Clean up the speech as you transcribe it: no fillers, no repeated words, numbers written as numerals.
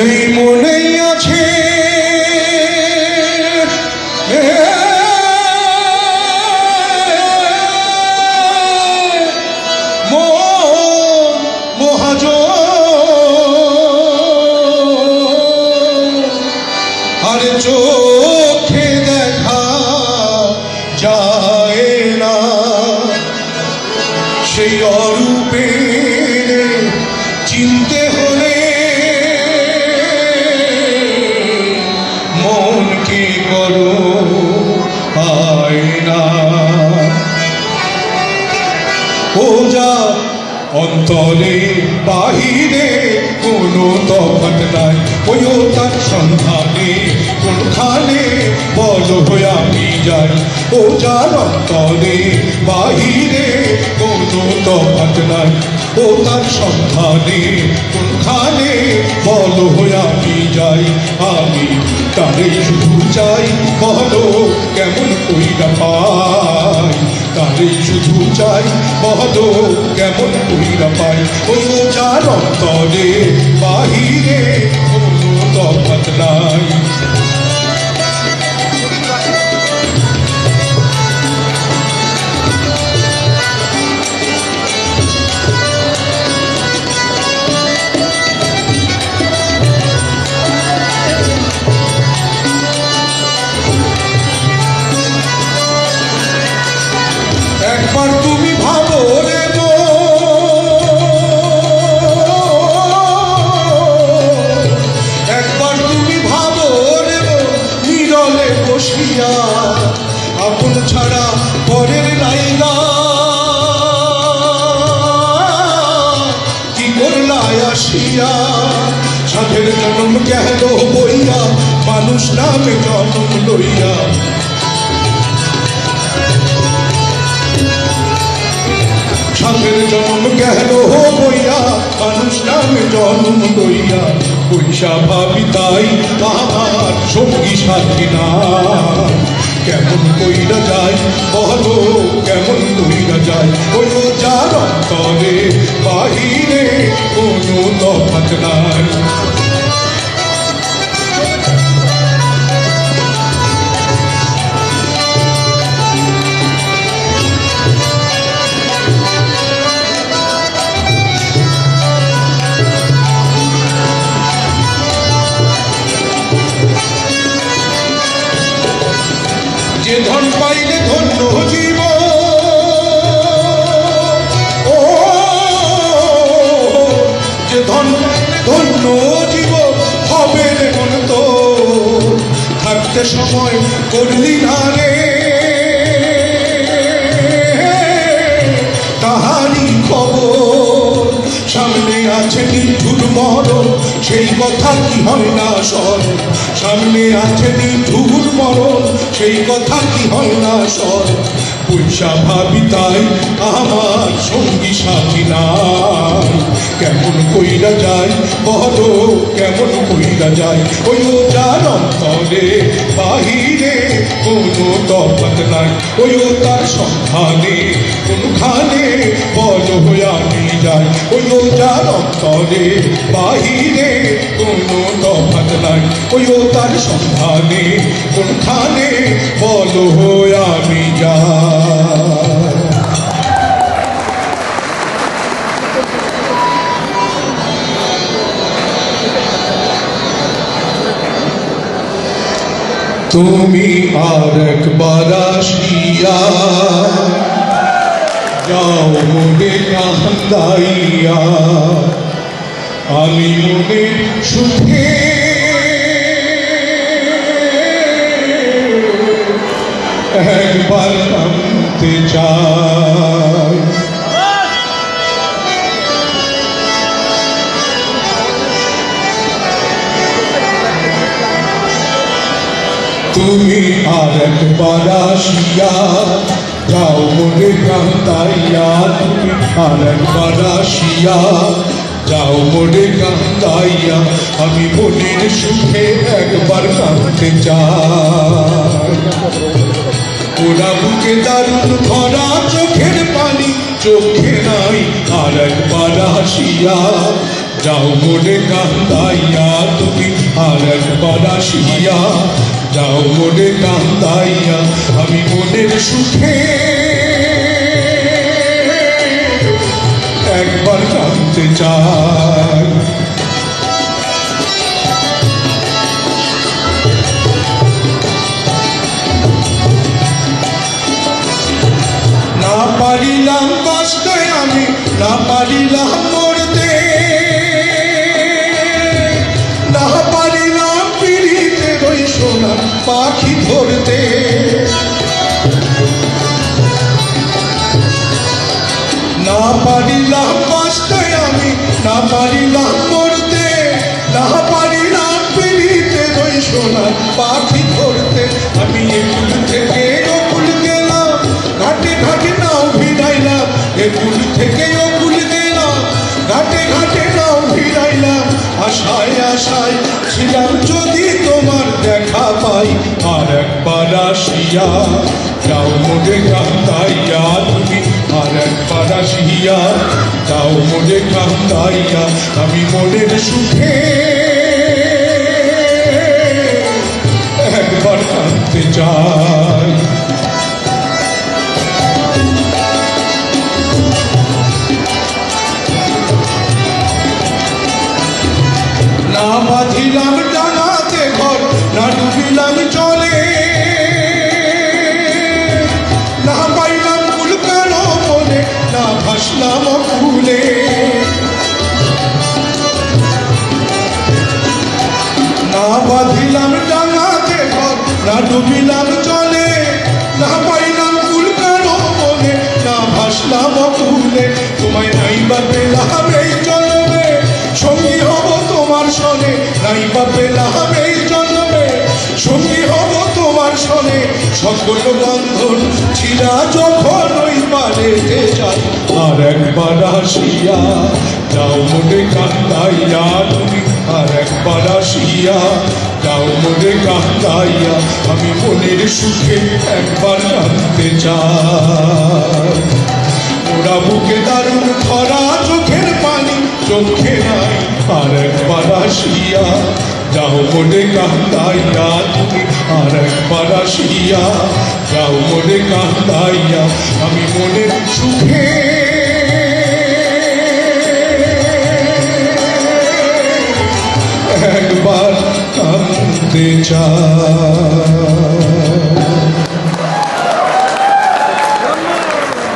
এই মনেই আছে আর চোখে দেখা যায় না সেই অরূপের চিনতে হলে মনকে করো আয়না। ও যা অন্তরে বাহিরে কোনো তফাৎ নাই, ওইও তার সন্ধানে কোনখানে বলো হয়ে আমি যাই। ও যার অন্তরে বাহিরে কোনো তফাৎ নাই, ও তার সন্ধানে কোনখানে বলো হয়ে আমি যাই। আমি তারে শুধু চাই, বলো কেমন কইরা পাই। তারে শুধু চাই, বলো কেমন কইরা পাই। ওই যার অন্তরে বাহিরে কোনো তফাৎ নাই। একবার তুমি ভাবো রে গো, একবার তুমি ভাবো রে গো, নীরলে বসিয়া আপন ছাড়া পরের লাইগা কি করলাই আসিয়া। সাধের জন্ম গেল বইয়া, মানুষ নামে জন্ম লইয়া। সাধের জন্ম গেল বইয়া, মানুষ নামে জন্ম লইয়া। পয়সা ভাবি তাই আমার সঙ্গী সাথী না। কেমন কইরা যায় বলো, কেমন কইরা যায়। ওই যার অন্তরে বাহিরে কোনো তফাৎ নাই। যে ধন পাইলে ধন্য জীব, ও যে ধন ধন্য জীব হবে রে মন তো। থাকতে সময় করলি না রে তাহারি খবর। সামনে আছে নিঠুর মরণ, সেই কথা কি হয় না স্মরণ। সামনে আছে নিঠুর মরণ, সেই কথা কি হয় না স্মরণ। পয়সা ভাবি তাই আমার সঙ্গী সাথী নাই। কেমন কইরা যায় বলো, কেমন কইরা যায়। ওই যার অন্তরে বাহিরে কোনো তফাৎ নাই, ওই তার সন্ধানে কোনখানে বলো হয়ে আমি যাই। ওই যার অন্তরে বাহিরে কোনো তফাৎ নাই, ওই তার সন্ধানে কোনখানে বলো হয়ে আমি যাই। তুমি আর একবার আসিয়া যাও মনে কান্দাইয়া। আমি মনে সুখে একবার কাঁদতে চাই। তুমি আর একবার আসিয়া যাও মনে কান্দাইয়া। তুমি আর একবার আসিয়া যাও মনে কান্দাইয়া। আমি মনের সুখে একবার কাঁদতে চাই। ওরা বুকে দারুণ ভরা চোখের পানি চোখে নাই। আর একবার আসিয়া যাও মনে কান্দাইয়া তুমি আর একবার আসিয়া, যাও মনে কান্দাইয়া আমি মনের সুখে একবার কাঁদতে চাই। না পারিলাম বাঁচতে আমি, না পারিলাম মরতে, না পারিলাম পিড়িতে ওই সোনা পাখি ধরতে। না পারিলাম বাঁচতে আমি, না পারিলাম মরতে, না পারিলাম পিড়িতে ওই সোনা পাখি ধরতে। আমি একুল থেকে ওকুল গেলাম, ঘাটে ঘাটে নাও ভিড়াইলাম, একুল থেকে ওকুল গেলাম, ঘাটে ঘাটে নাও ভিড়াইলাম। আশায় আশায় ছিলাম যদি তোমার দেখা পাই আর একবার আসিয়া, যাও মনে কান্দাইয়া তুমি আর একবার আসিয়া, যাও মনে কান্দাইয়া আমি মনের সুখে একবার কাঁদতে চাই। না বাঁধিলাম ডাঙাতে ঘর, না ডুবিলাম জলে, না পাইলাম কুল কারো মনে, না ভাসলাম কুলে। না বাঁধিলাম ডাঙাতে ঘর, না ডুবিলাম জলে, না পাইলাম কুল কারো মনে, না ভাসলাম কুলে। তোমায় নাইবা পেলাম এই জন্মে, সঙ্গী হব তোমার সনে, নাইবা পেলাম এই জন্মে, সঙ্গী হব তোমার সনে। সকল বন্ধন ছিলা যখন ওই পারেতে যাই আর একবার আসিয়া, যাও মনে কান্দাইয়া তুমি আর একবার আসিয়া, যাও মনে কান্দাইয়া আমি মনের সুখে একবার কাঁদতে চাই। ওরা বুকে দারুণ খরা চোখের পানি চোখে নাই আর একবার আসিয়া, যাও মনে কান্দাইয়া তুমি আর একবার আসিয়া, যাও মনে কান্দাইয়া আমি মনের সুখে একবার কাঁদতে চাই।